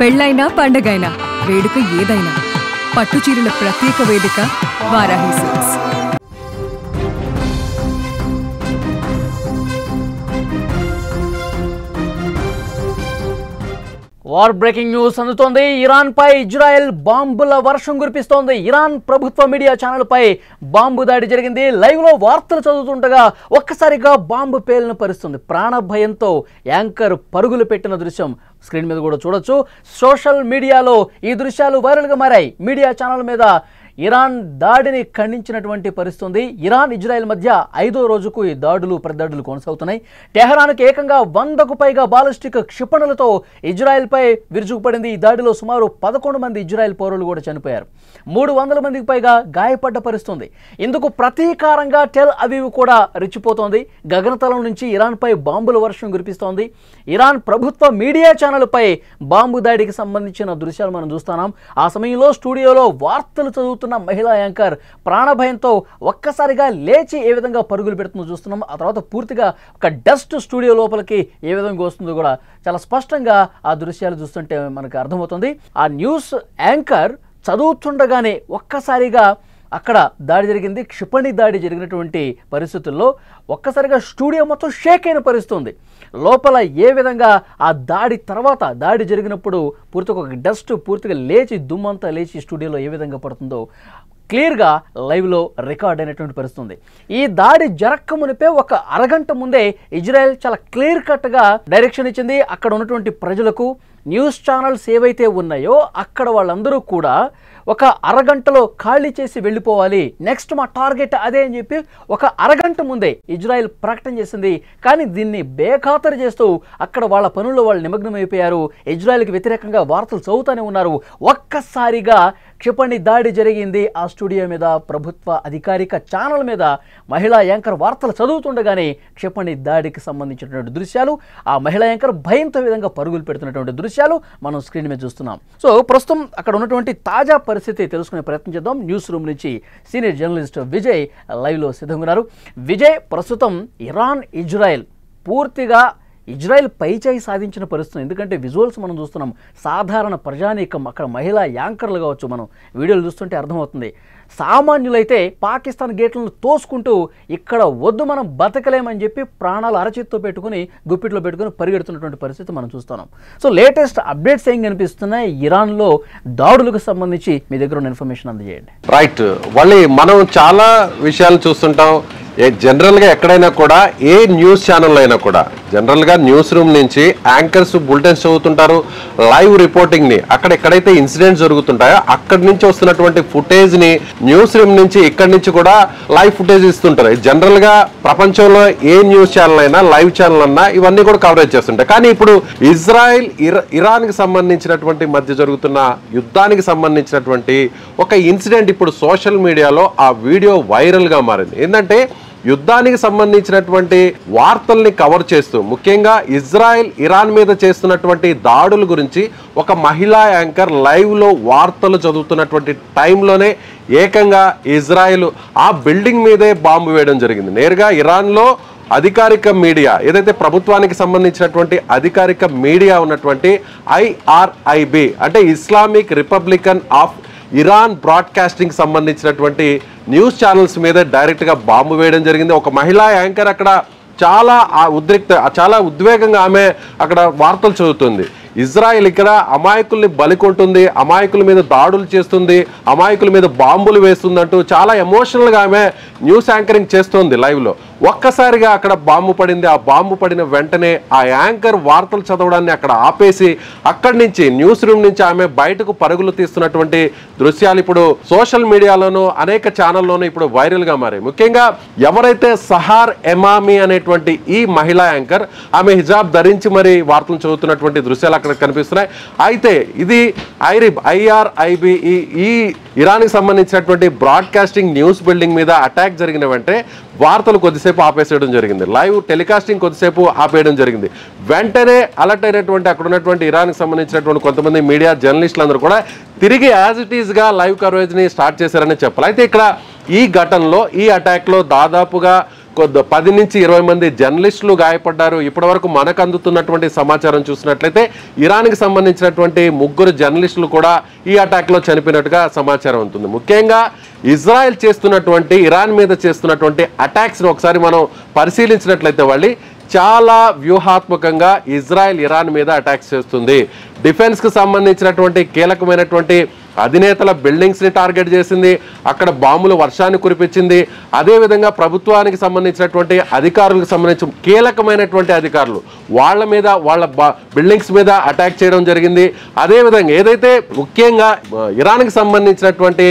పెళ్ళైనా పండగైనా వేడుక ఏదైనా పట్టుచీరల ప్రత్యేక వేదిక Varahi silks. War breaking news అందుతోంది. ఇరాన్ పై ఇజ్రాయెల్ బాంబుల వర్షం కురిపిస్తోంది. ఇరాన్ ప్రభుత్వ మీడియా ఛానల్ పై బాంబు దాడి జరిగింది. లైవ్ లో వార్తలు చదువుతుండగా ఒక్కసారిగా బాంబు పేలిన పరిస్థితుంది. ప్రాణ భయంతో యాంకర్ పరుగులు పెట్టిన దృశ్యం స్క్రీన్ మీద కూడా చూడొచ్చు. సోషల్ మీడియాలో ఈ దృశ్యాలు వైరల్గా మారాయి. మీడియా ఛానల్ మీద ఇరాన్ దాడిని ఖండించినటువంటి పరిస్థితుంది. ఇరాన్ ఇజ్రాయెల్ మధ్య 5వ రోజుకు ఈ దాడులు ప్రతిదాడులు కొనసాగుతున్నాయి. టెహరాన్కు ఏకంగా 100కు పైగా బాలిస్టిక్ క్షిపణులతో ఇజ్రాయెల్పై విరుచుకుపడింది. ఈ దాడిలో సుమారు 11 మంది ఇజ్రాయెల్ పౌరులు కూడా చనిపోయారు. 300 మందికి పైగా గాయపడ్డ పరిస్థితుంది. ఇందుకు ప్రతీకారంగా టెల్ అవీవ్ కూడా రెచ్చిపోతోంది. గగనతలం నుంచి ఇరాన్పై బాంబుల వర్షం కురిపిస్తోంది. ఇరాన్ ప్రభుత్వ మీడియా ఛానల్పై బాంబు దాడికి సంబంధించిన దృశ్యాలు మనం చూస్తున్నాం. ఆ సమయంలో స్టూడియోలో వార్తలు చదువుతున్న మహిళా యాంకర్ ప్రాణభయంతో ఒక్కసారిగా లేచి ఏ విధంగా పరుగులు పెడుతుందో చూస్తున్నాం. ఆ తర్వాత పూర్తిగా ఒక డస్ట్ స్టూడియో లోపలికి ఏ విధంగా వస్తుందో కూడా చాలా స్పష్టంగా ఆ దృశ్యాలు చూస్తుంటే మనకు అర్థమవుతుంది. ఆ న్యూస్ యాంకర్ చదువుతుండగానే ఒక్కసారిగా అక్కడ దాడి జరిగింది. క్షిపణి దాడి జరిగినటువంటి పరిస్థితుల్లో ఒక్కసారిగా స్టూడియో మొత్తం షేక్ అయిన పరిస్థితుంది. లోపల ఏ విధంగా ఆ దాడి తర్వాత దాడి జరిగినప్పుడు పూర్తిగా ఒక డస్ట్ పూర్తిగా లేచి దుమ్మంతా లేచి స్టూడియోలో ఏ విధంగా పడుతుందో క్లియర్గా లైవ్లో రికార్డ్ అయినటువంటి పరిస్థితుంది. ఈ దాడి జరక్క మునిపే ఒక అరగంట ముందే ఇజ్రాయెల్ చాలా క్లియర్ కట్గా డైరెక్షన్ ఇచ్చింది. అక్కడ ఉన్నటువంటి ప్రజలకు న్యూస్ ఛానల్స్ ఏవైతే ఉన్నాయో అక్కడ వాళ్ళందరూ కూడా ఒక అరగంటలో ఖాళీ చేసి వెళ్ళిపోవాలి, నెక్స్ట్ మా టార్గెట్ అదే అని చెప్పి ఒక అరగంట ముందే ఇజ్రాయెల్ ప్రకటన చేసింది. కానీ దీన్ని బేఖాతరు చేస్తూ అక్కడ వాళ్ళ పనుల్లో వాళ్ళు నిమగ్నం అయిపోయారు. ఇజ్రాయెల్కి వ్యతిరేకంగా వార్తలు చదువుతూనే ఉన్నారు. ఒక్కసారిగా క్షిపణి దాడి జరిగింది ఆ స్టూడియో మీద, ప్రభుత్వ అధికారిక ఛానల్ మీద. మహిళా యాంకర్ వార్తలు చదువుతుండగానే క్షిపణి దాడికి సంబంధించినటువంటి దృశ్యాలు, ఆ మహిళా యాంకర్ భయంతో విధంగా పరుగులు పెడుతున్నటువంటి దృశ్యాలు మనం స్క్రీన్ మీద చూస్తున్నాం. సో ప్రస్తుతం అక్కడ ఉన్నటువంటి తాజా పరిస్థితి తెలుసుకునే ప్రయత్నం చేద్దాం. న్యూస్ రూమ్ నుంచి సీనియర్ జర్నలిస్ట్ విజయ్ లైవ్లో సిద్ధంగా ఉన్నారు. విజయ్, ప్రస్తుతం ఇరాన్ ఇజ్రాయెల్ పూర్తిగా ఇజ్రాయెల్ పైచేయి సాధించిన పరిస్థితి. ఎందుకంటే విజువల్స్ మనం చూస్తున్నాం. సాధారణ ప్రజానీకం, అక్కడ మహిళా యాంకర్లు కావచ్చు, మనం వీడియోలు చూస్తుంటే అర్థమవుతుంది. సామాన్యులైతే పాకిస్తాన్ గేట్లను తోసుకుంటూ ఇక్కడ వద్దు మనం బతకలేమని చెప్పి ప్రాణాలు అరచేత్తో పెట్టుకుని గుప్పిట్లో పెట్టుకుని పరిగెడుతున్నటువంటి పరిస్థితి మనం చూస్తున్నాం. సో లేటెస్ట్ అప్డేట్స్ ఏం కనిపిస్తున్నాయి ఇరాన్లో దాడులకు సంబంధించి మీ దగ్గర ఉన్న ఇన్ఫర్మేషన్ అందజేయండి. రైట్, మళ్ళీ మనం చాలా విషయాలు చూస్తుంటాం. జనరల్గా ఎక్కడైనా కూడా ఏ న్యూస్ ఛానల్ అయినా కూడా జనరల్గా న్యూస్ రూమ్ నుంచి యాంకర్స్ బులెటిన్స్ చదువుతుంటారు. లైవ్ రిపోర్టింగ్ని అక్కడ ఎక్కడైతే ఇన్సిడెంట్స్ జరుగుతుంటాయో అక్కడి నుంచి వస్తున్నటువంటి ఫుటేజ్ని న్యూస్ రూమ్ నుంచి ఇక్కడి నుంచి కూడా లైవ్ ఫుటేజ్ ఇస్తుంటారు. జనరల్గా ప్రపంచంలో ఏ న్యూస్ ఛానల్ అయినా లైవ్ ఛానల్ అన్నా ఇవన్నీ కూడా కవరేజ్ చేస్తుంటాయి. కానీ ఇప్పుడు ఇజ్రాయెల్ ఇరాన్కి సంబంధించినటువంటి మధ్య జరుగుతున్న యుద్ధానికి సంబంధించినటువంటి ఒక ఇన్సిడెంట్ ఇప్పుడు సోషల్ మీడియాలో ఆ వీడియో వైరల్గా మారింది. ఏంటంటే యుద్ధానికి సంబంధించినటువంటి వార్తల్ని కవర్ చేస్తూ ముఖ్యంగా ఇజ్రాయెల్ ఇరాన్ మీద చేస్తున్నటువంటి దాడుల గురించి ఒక మహిళా యాంకర్ లైవ్లో వార్తలు చదువుతున్నటువంటి టైంలోనే ఏకంగా ఇజ్రాయెల్ ఆ బిల్డింగ్ మీదే బాంబు వేయడం జరిగింది. నేరుగా ఇరాన్లో అధికారిక మీడియా ఏదైతే ప్రభుత్వానికి సంబంధించినటువంటి అధికారిక మీడియా ఉన్నటువంటి IRIB అంటే Islamic Republican of Iran broadcasting సంబంధించినటువంటి న్యూస్ ఛానల్స్ మీద డైరెక్ట్గా బాంబు వేయడం జరిగింది. ఒక మహిళా యాంకర్ అక్కడ చాలా ఉద్వేగంగా ఆమె అక్కడ వార్తలు చదువుతుంది. ఇజ్రాయెల్ ఇక్కడ అమాయకుల్ని బలికొంటుంది, అమాయకుల మీద దాడులు చేస్తుంది, అమాయకుల మీద బాంబులు వేస్తుందంటూ చాలా ఎమోషనల్గా ఆమె న్యూస్ యాంకరింగ్ చేస్తుంది లైవ్లో. ఒక్కసారిగా అక్కడ బాంబు పడింది. ఆ బాంబు పడిన వెంటనే ఆ యాంకర్ వార్తలు చదవడాన్ని అక్కడ ఆపేసి అక్కడి నుంచి న్యూస్ రూమ్ నుంచి ఆమె బయటకు పరుగులు తీస్తున్నటువంటి దృశ్యాలు ఇప్పుడు సోషల్ మీడియాలోనూ అనేక ఛానల్లోనూ ఇప్పుడు వైరల్గా మారాయి. ముఖ్యంగా ఎవరైతే సహార్ ఎమామి అనేటువంటి ఈ మహిళా యాంకర్ ఆమె హిజాబ్ ధరించి మరి వార్తలు చదువుతున్నటువంటి దృశ్యాలు అక్కడ కనిపిస్తున్నాయి. అయితే ఇది IRIB ఈ ఇరాన్కి సంబంధించినటువంటి బ్రాడ్కాస్టింగ్ న్యూస్ బిల్డింగ్ మీద అటాక్ జరిగిన వెంటనే వార్తలు కొద్దిసేపు ఆపేసేయడం జరిగింది. లైవ్ టెలికాస్టింగ్ కొద్దిసేపు ఆపేయడం జరిగింది. వెంటనే అలర్ట్ అయినటువంటి అక్కడ ఉన్నటువంటి ఇరాన్కి సంబంధించినటువంటి కొంతమంది మీడియా జర్నలిస్టులు అందరూ కూడా తిరిగి యాజ్ ఇట్ ఈస్గా లైవ్ కవరేజ్ని స్టార్ట్ చేశారని చెప్పాలి. అయితే ఇక్కడ ఈ ఘటనలో ఈ అటాక్లో దాదాపుగా 10 నుంచి 20 మంది జర్నలిస్టులు గాయపడ్డారు. ఇప్పటి వరకు మనకు అందుతున్నటువంటి సమాచారం చూసినట్లయితే ఇరాన్కి సంబంధించినటువంటి 3 జర్నలిస్టులు కూడా ఈ అటాక్లో చనిపోయినట్టుగా సమాచారం ఉంటుంది. ముఖ్యంగా ఇజ్రాయెల్ చేస్తున్నటువంటి ఇరాన్ మీద చేస్తున్నటువంటి అటాక్స్ని ఒకసారి మనం పరిశీలించినట్లయితే వాళ్ళు చాలా వ్యూహాత్మకంగా ఇజ్రాయెల్ ఇరాన్ మీద అటాక్స్ చేస్తుంది. డిఫెన్స్కి సంబంధించినటువంటి కీలకమైనటువంటి అధినేతల బిల్డింగ్స్ని టార్గెట్ చేసింది, అక్కడ బాంబులు వర్షాన్ని కురిపించింది. అదేవిధంగా ప్రభుత్వానికి సంబంధించినటువంటి అధికారులకు సంబంధించి కీలకమైనటువంటి అధికారులు వాళ్ళ మీద వాళ్ళ బిల్డింగ్స్ మీద అటాక్ చేయడం జరిగింది. అదేవిధంగా ఏదైతే ముఖ్యంగా ఇరాన్కి సంబంధించినటువంటి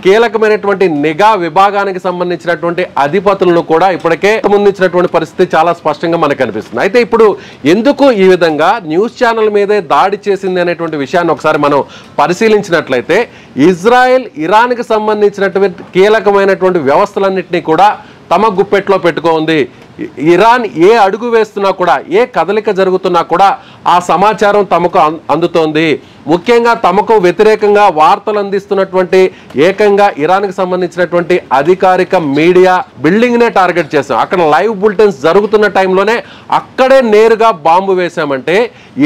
కీలకమైనటువంటి నిఘా విభాగానికి సంబంధించినటువంటి అధిపతులను కూడా ఇప్పటికే ముందుంచినటువంటి పరిస్థితి చాలా స్పష్టంగా మనకు కనిపిస్తుంది. అయితే ఇప్పుడు ఎందుకు ఈ విధంగా న్యూస్ ఛానల్ మీదే దాడి చేసింది అనేటువంటి విషయాన్ని ఒకసారి మనం పరిశీలించినట్లయితే ఇజ్రాయెల్ ఇరాన్కి సంబంధించినటువంటి కీలకమైనటువంటి వ్యవస్థలన్నింటినీ కూడా తమ గుప్పెట్లో పెట్టుకోంది. ఇరాన్ ఏ అడుగు వేస్తున్నా కూడా ఏ కదలిక జరుగుతున్నా కూడా ఆ సమాచారం తమకు అందుతోంది. ముఖ్యంగా తమకు వ్యతిరేకంగా వార్తలు అందిస్తున్నటువంటి ఏకంగా ఇరాన్కి సంబంధించినటువంటి అధికారిక మీడియా బిల్డింగ్నే టార్గెట్ చేశాం. అక్కడ లైవ్ బులెటిన్స్ జరుగుతున్న టైంలోనే అక్కడే నేరుగా బాంబు వేశామంటే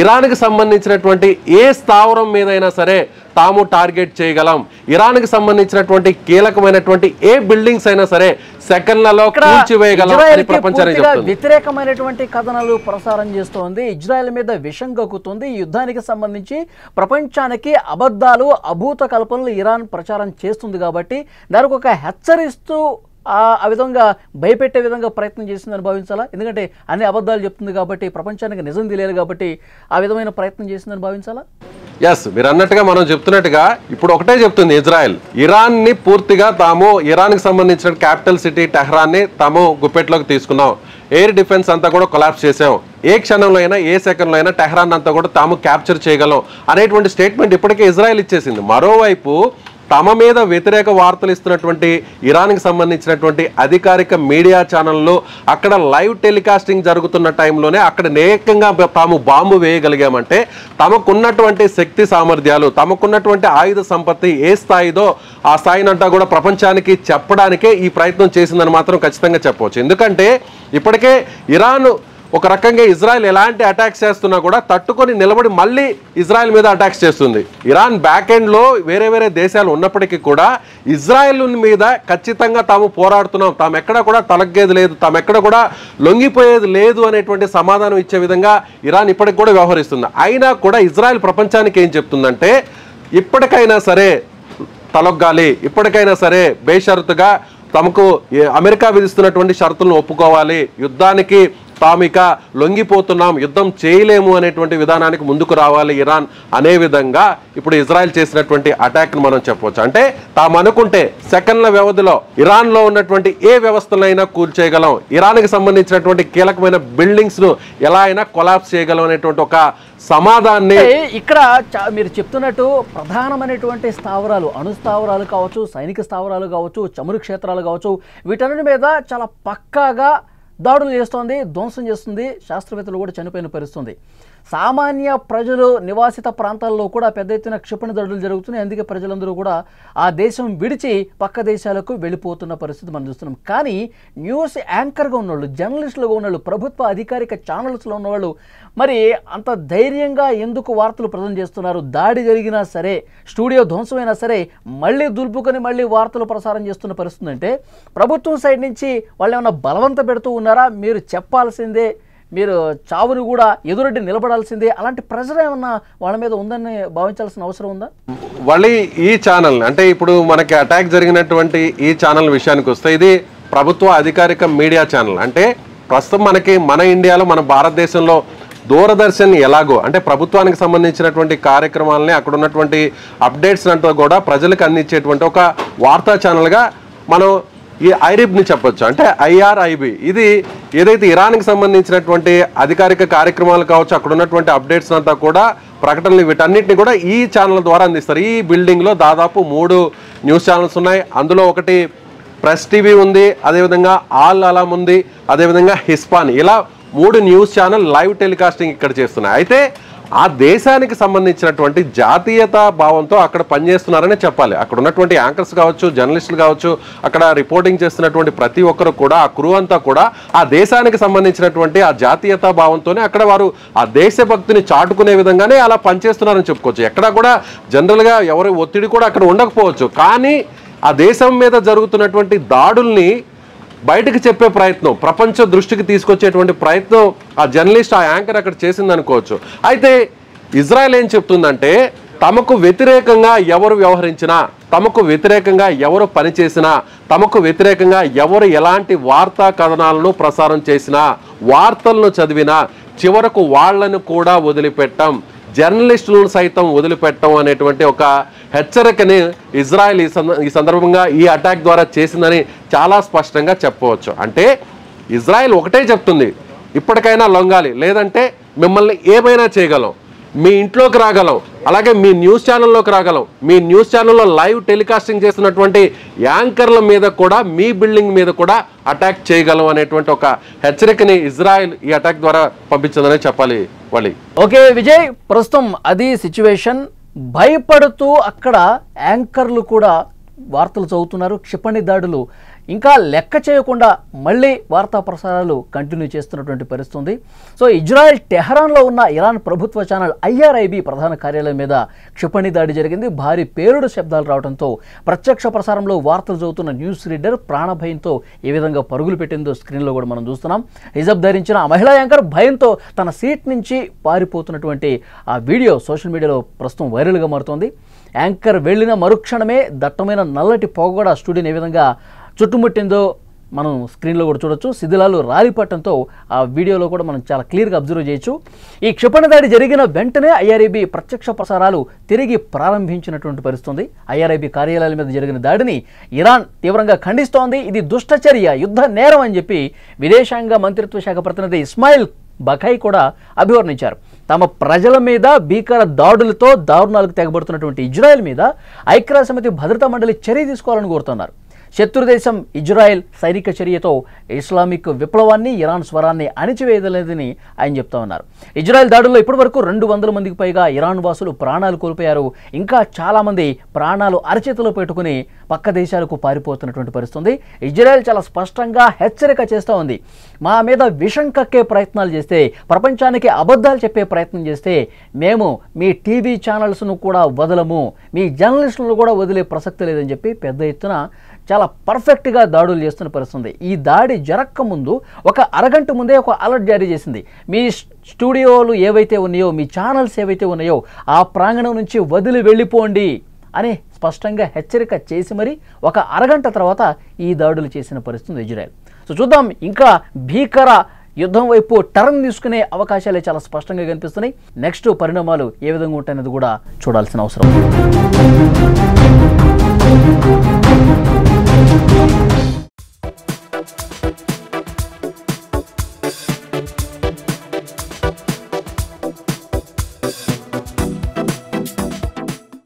ఇరాన్కి సంబంధించినటువంటి ఏ స్థావరం మీదైనా సరే తాము టార్గెట్ చేయగలం. ఇరాన్కి సంబంధించినటువంటి కీలకమైనటువంటి ఏ బిల్డింగ్స్ అయినా సరే సెకండ్లలో కూల్చివేయగలం అని ప్రపంచానికి చెప్తుంది. వ్యతిరేకమైనటువంటి కథనాలు ప్రసారం చేస్తోంది, ఇజ్రాయెల్ మీద విషం గక్కుతుంది. ఈ యుద్ధానికి సంబంధించి ప్రపంచానికి అబద్ధాలు అభూత కల్పనలు ఇరాన్ ప్రచారం చేస్తుంది కాబట్టి దానికి ఒక హెచ్చరిస్తూ ఆ విధంగా భయపెట్టే విధంగా ప్రయత్నం చేసిందని భావించాలా? ఎందుకంటే అన్ని అబద్ధాలు చెప్తుంది కాబట్టి ప్రపంచానికి నిజం తెలియాలి కాబట్టి ఆ విధమైన ప్రయత్నం చేసిందని భావించాలా? ఎస్, మీరు అన్నట్టుగా మనం చెప్తున్నట్టుగా ఇప్పుడు ఒకటే చెప్తుంది ఇజ్రాయెల్, ఇరాన్ని పూర్తిగా తాము ఇరాన్కి సంబంధించిన క్యాపిటల్ సిటీ టెహ్రాన్ని తాము గుప్పెట్లోకి తీసుకున్నాం, ఎయిర్ డిఫెన్స్ అంతా కూడా కొలాప్స్ చేసాం, ఏ క్షణంలో అయినా ఏ సెకండ్లో అయినా టెహ్రాన్ అంతా కూడా తాము క్యాప్చర్ చేయగలం అనేటువంటి స్టేట్మెంట్ ఇప్పటికే ఇజ్రాయెల్ ఇచ్చేసింది. మరోవైపు తమ మీద వ్యతిరేక వార్తలు ఇస్తున్నటువంటి ఇరాన్కి సంబంధించినటువంటి అధికారిక మీడియా ఛానళ్ళు అక్కడ లైవ్ టెలికాస్టింగ్ జరుగుతున్న టైంలోనే అక్కడ ఏకంగా తాము బాంబు వేయగలిగామంటే తమకున్నటువంటి శక్తి సామర్థ్యాలు, తమకున్నటువంటి ఆయుధ సంపత్తి ఏ స్థాయిదో ఆ స్థాయినంతా కూడా ప్రపంచానికి చెప్పడానికే ఈ ప్రయత్నం చేసిందని మాత్రం ఖచ్చితంగా చెప్పవచ్చు. ఎందుకంటే ఇప్పటికే ఇరాన్ ఒక రకంగా ఇజ్రాయెల్ ఎలాంటి అటాక్స్ చేస్తున్నా కూడా తట్టుకొని నిలబడి మళ్ళీ ఇజ్రాయెల్ మీద అటాక్స్ చేస్తుంది. ఇరాన్ బ్యాక్ ఎండ్లో వేరే వేరే దేశాలు ఉన్నప్పటికీ కూడా ఇజ్రాయెల్ మీద ఖచ్చితంగా తాము పోరాడుతున్నాం, తాము ఎక్కడ కూడా తలగ్గేది లేదు, తాము ఎక్కడ కూడా లొంగిపోయేది లేదు అనేటువంటి సమాధానం ఇచ్చే విధంగా ఇరాన్ ఇప్పటికి కూడా వ్యవహరిస్తుంది. అయినా కూడా ఇజ్రాయెల్ ప్రపంచానికి ఏం చెప్తుందంటే ఇప్పటికైనా సరే తలొగ్గాలి, ఇప్పటికైనా సరే బేషరతుగా తమకు అమెరికా విధిస్తున్నటువంటి షరతులను ఒప్పుకోవాలి, యుద్ధానికి తామిక లొంగిపోతున్నాం, యుద్ధం చేయలేము అనేటువంటి విధానానికి ముందుకు రావాలి ఇరాన్ అనే విధంగా ఇప్పుడు ఇజ్రాయెల్ చేసినటువంటి అటాక్ను మనం చెప్పవచ్చు. అంటే తాము అనుకుంటే సెకండ్ల వ్యవధిలో ఇరాన్లో ఉన్నటువంటి ఏ వ్యవస్థలైనా కూల్చేయగలం, ఇరాన్కి సంబంధించినటువంటి కీలకమైన బిల్డింగ్స్ను ఎలా అయినా కొలాప్స్ చేయగలం అనేటువంటి ఒక సమాధాన్ని ఇక్కడ మీరు చెప్తున్నట్టు ప్రధానమైనటువంటి స్థావరాలు, అణు స్థావరాలు కావచ్చు, సైనిక స్థావరాలు కావచ్చు, చమురు క్షేత్రాలు కావచ్చు, వీటన్నిటి మీద చాలా పక్కాగా దాడులు చేస్తోంది, ధ్వంసం చేస్తుంది, శాస్త్రవేత్తలు కూడా చనిపోయిన పరిస్థితుంది. సామాన్య ప్రజలు నివాసిత ప్రాంతాల్లో కూడా పెద్ద ఎత్తున క్షిపణి దాడులు జరుగుతున్నాయి. అందుకే ప్రజలందరూ కూడా ఆ దేశం విడిచి పక్క దేశాలకు వెళ్ళిపోతున్న పరిస్థితి మనం చూస్తున్నాం. కానీ న్యూస్ యాంకర్గా ఉన్నవాళ్ళు, జర్నలిస్టులుగా ఉన్నవాళ్ళు, ప్రభుత్వ అధికారిక ఛానల్స్లో ఉన్నవాళ్ళు మరి అంత ధైర్యంగా ఎందుకు వార్తలు ప్రజెంట్ చేస్తున్నారు? దాడి జరిగినా సరే, స్టూడియో ధ్వంసమైనా సరే మళ్ళీ దులుపుకొని మళ్ళీ వార్తలు ప్రసారం చేస్తున్న పరిస్థితి అంటే ప్రభుత్వం సైడ్ నుంచి వాళ్ళు ఏమన్నా బలవంత పెడుతూ ఉన్నారా? మీరు చెప్పాల్సిందే, మీరు చావును కూడా ఎదురొడ్డి నిలబడాల్సిందే, అలాంటి ప్రెజర్ ఏమన్నా వాళ్ళ మీద ఉందని భావించాల్సిన అవసరం ఉందా? మళ్ళీ ఈ ఛానల్ అంటే ఇప్పుడు మనకి అటాక్ జరిగినటువంటి ఈ ఛానల్ విషయానికి వస్తే ఇది ప్రభుత్వ అధికారిక మీడియా ఛానల్. అంటే ప్రస్తుతం మనకి మన ఇండియాలో మన భారతదేశంలో దూరదర్శన్ ఎలాగో అంటే ప్రభుత్వానికి సంబంధించినటువంటి కార్యక్రమాలని అక్కడ ఉన్నటువంటి అప్డేట్స్ అంతా కూడా ప్రజలకు అందించేటువంటి ఒక వార్తా ఛానల్గా మనం ఈ ఐరిబ్ని చెప్పొచ్చు. అంటే IRIB ఇది ఏదైతే ఇరాన్కి సంబంధించినటువంటి అధికారిక కార్యక్రమాలు కావచ్చు, అక్కడ ఉన్నటువంటి అప్డేట్స్ అంతా కూడా ప్రకటనలు వీటన్నిటిని కూడా ఈ ఛానల్ ద్వారా అందిస్తారు. ఈ బిల్డింగ్లో దాదాపు 3 న్యూస్ ఛానల్స్ ఉన్నాయి. అందులో ఒకటి ప్రెస్ టీవీ ఉంది, అదేవిధంగా ఆల్ అలామ్ ఉంది, అదేవిధంగా హిస్పాన్, ఇలా 3 న్యూస్ ఛానల్ లైవ్ టెలికాస్టింగ్ ఇక్కడ చేస్తున్నాయి. అయితే ఆ దేశానికి సంబంధించినటువంటి జాతీయతా భావంతో అక్కడ పనిచేస్తున్నారనే చెప్పాలి. అక్కడ ఉన్నటువంటి యాంకర్స్ కావచ్చు, జర్నలిస్టులు కావచ్చు, అక్కడ రిపోర్టింగ్ చేస్తున్నటువంటి ప్రతి ఒక్కరు కూడా, ఆ క్రూ అంతా కూడా ఆ దేశానికి సంబంధించినటువంటి ఆ జాతీయతా భావంతోనే అక్కడ వారు ఆ దేశభక్తిని చాటుకునే విధంగానే అలా పనిచేస్తున్నారని చెప్పుకోవచ్చు. ఎక్కడా కూడా జనరల్గా ఎవరి ఒత్తిడి కూడా అక్కడ ఉండకపోవచ్చు. కానీ ఆ దేశం మీద జరుగుతున్నటువంటి దాడుల్ని బయటకు చెప్పే ప్రయత్నం, ప్రపంచ దృష్టికి తీసుకొచ్చేటువంటి ప్రయత్నం ఆ జర్నలిస్ట్, ఆ యాంకర్ అక్కడ చేసిందనుకోవచ్చు. అయితే ఇజ్రాయెల్ ఏం చెప్తుందంటే, తమకు వ్యతిరేకంగా ఎవరు వ్యవహరించినా, తమకు వ్యతిరేకంగా ఎవరు పనిచేసినా, తమకు వ్యతిరేకంగా ఎవరు ఎలాంటి వార్తా కథనాలను ప్రసారం చేసినా, వార్తలను చదివినా చివరకు వాళ్లను కూడా వదిలిపెట్టాం, జర్నలిస్టులను సైతం వదిలిపెట్టం అనేటువంటి ఒక హెచ్చరికని ఇజ్రాయెల్ ఈ సందర్భంగా ఈ అటాక్ ద్వారా చేసిందని చాలా స్పష్టంగా చెప్పవచ్చు. అంటే ఇజ్రాయెల్ ఒకటే చెప్తుంది, ఇప్పటికైనా లొంగాలి, లేదంటే మిమ్మల్ని ఏమైనా చేయగలం, మీ ఇంట్లోకి రాగలం, అలాగే మీ న్యూస్ ఛానల్లోకి రాగలం, మీ న్యూస్ ఛానల్లో లైవ్ టెలికాస్టింగ్ చేస్తున్నటువంటి యాంకర్ల మీద కూడా, మీ బిల్డింగ్ మీద కూడా అటాక్ చేయగలం అనేటువంటి ఒక హెచ్చరికని ఇజ్రాయెల్ ఈ అటాక్ ద్వారా పంపించిందనే చెప్పాలి. వలి ఓకే విజయ్, ప్రస్తుతం అది సిచ్యువేషన్. భయపడుతూ అక్కడ యాంకర్లు కూడా వార్తలు చదువుతున్నారు. క్షిపణి దాడులు ఇంకా లెక్క చేయకుండా మళ్ళీ వార్తా ప్రసారాలు కంటిన్యూ చేస్తున్నటువంటి పరిస్థితి. సో ఇజ్రాయెల్ టెహరాన్లో ఉన్న ఇరాన్ ప్రభుత్వ ఛానల్ IRIB ప్రధాన కార్యాలయం మీద క్షిపణి దాడి జరిగింది. భారీ పేలుడు శబ్దాలు రావడంతో ప్రత్యక్ష ప్రసారంలో వార్తలు చదువుతున్న న్యూస్ రీడర్ ప్రాణభయంతో ఏ విధంగా పరుగులు పెట్టిందో స్క్రీన్లో కూడా మనం చూస్తున్నాం. హిజబ్ ధరించిన ఆ మహిళా యాంకర్ భయంతో తన సీట్ నుంచి పారిపోతున్నటువంటి ఆ వీడియో సోషల్ మీడియాలో ప్రస్తుతం వైరల్గా మారుతోంది. యాంకర్ వెళ్ళిన మరుక్షణమే దట్టమైన నల్లటి పొగ కూడా స్టూడియోని ఏ విధంగా చుట్టుముట్టిందో మనం స్క్రీన్లో కూడా చూడొచ్చు. శిథిలాలు రాలిపట్టడంతో ఆ వీడియోలో కూడా మనం చాలా క్లియర్గా అబ్జర్వ్ చేయొచ్చు. ఈ క్షిపణి దాడి జరిగిన వెంటనే IRIB ప్రత్యక్ష ప్రసారాలు తిరిగి ప్రారంభించినటువంటి పరిస్థితి. IRIB కార్యాలయాల మీద జరిగిన దాడిని ఇరాన్ తీవ్రంగా ఖండిస్తోంది. ఇది దుష్టచర్య, యుద్ధ నేరం అని చెప్పి విదేశాంగ మంత్రిత్వ శాఖ ప్రతినిధి ఇస్మాయిల్ బఖాయి కూడా అభివర్ణించారు. తమ ప్రజల మీద భీకర దాడులతో దారుణాలకు తెగబడుతున్నటువంటి ఇజ్రాయెల్ మీద ఐక్యరాజ్యసమితి భద్రతా మండలి చర్య తీసుకోవాలని కోరుతున్నారు. శత్రుదేశం ఇజ్రాయెల్ సైనిక చర్యతో ఇస్లామిక్ విప్లవాన్ని, ఇరాన్ స్వరాన్ని అణిచివేయలేదని ఆయన చెప్తా ఉన్నారు. ఇజ్రాయెల్ దాడుల్లో ఇప్పటివరకు 200 మందికి పైగా ఇరాన్ వాసులు ప్రాణాలు కోల్పోయారు. ఇంకా చాలామంది ప్రాణాలు అరచేతిలో పెట్టుకుని పక్క దేశాలకు పారిపోతున్నటువంటి పరిస్థితి. ఇజ్రాయెల్ చాలా స్పష్టంగా హెచ్చరిక చేస్తూ ఉంది. మా మీద విషం కక్కే ప్రయత్నాలు చేస్తే, ప్రపంచానికి అబద్ధాలు చెప్పే ప్రయత్నం చేస్తే మేము మీ టీవీ ఛానల్స్ను కూడా వదలము, మీ జర్నలిస్టులను కూడా వదిలే ప్రసక్తి లేదని చెప్పి పెద్ద ఎత్తున చాలా పర్ఫెక్ట్గా దాడులు చేస్తున్న పరిస్థితి. ఈ దాడి జరక్క ముందు ఒక అరగంట ముందే ఒక అలర్ట్ జారీ చేసింది. మీ స్టూడియోలు ఏవైతే ఉన్నాయో, మీ ఛానల్స్ ఏవైతే ఉన్నాయో ఆ ప్రాంగణం నుంచి వదిలి వెళ్ళిపోండి అని స్పష్టంగా హెచ్చరిక చేసి మరి ఒక అరగంట తర్వాత ఈ దాడులు చేసిన పరిస్థితి ఇజ్రాయెల్. సో చూద్దాం, ఇంకా భీకర యుద్ధం వైపు టర్న్ తీసుకునే అవకాశాలే చాలా స్పష్టంగా కనిపిస్తున్నాయి. నెక్స్ట్ పరిణామాలు ఏ విధంగా ఉంటాయనేది కూడా చూడాల్సిన అవసరం.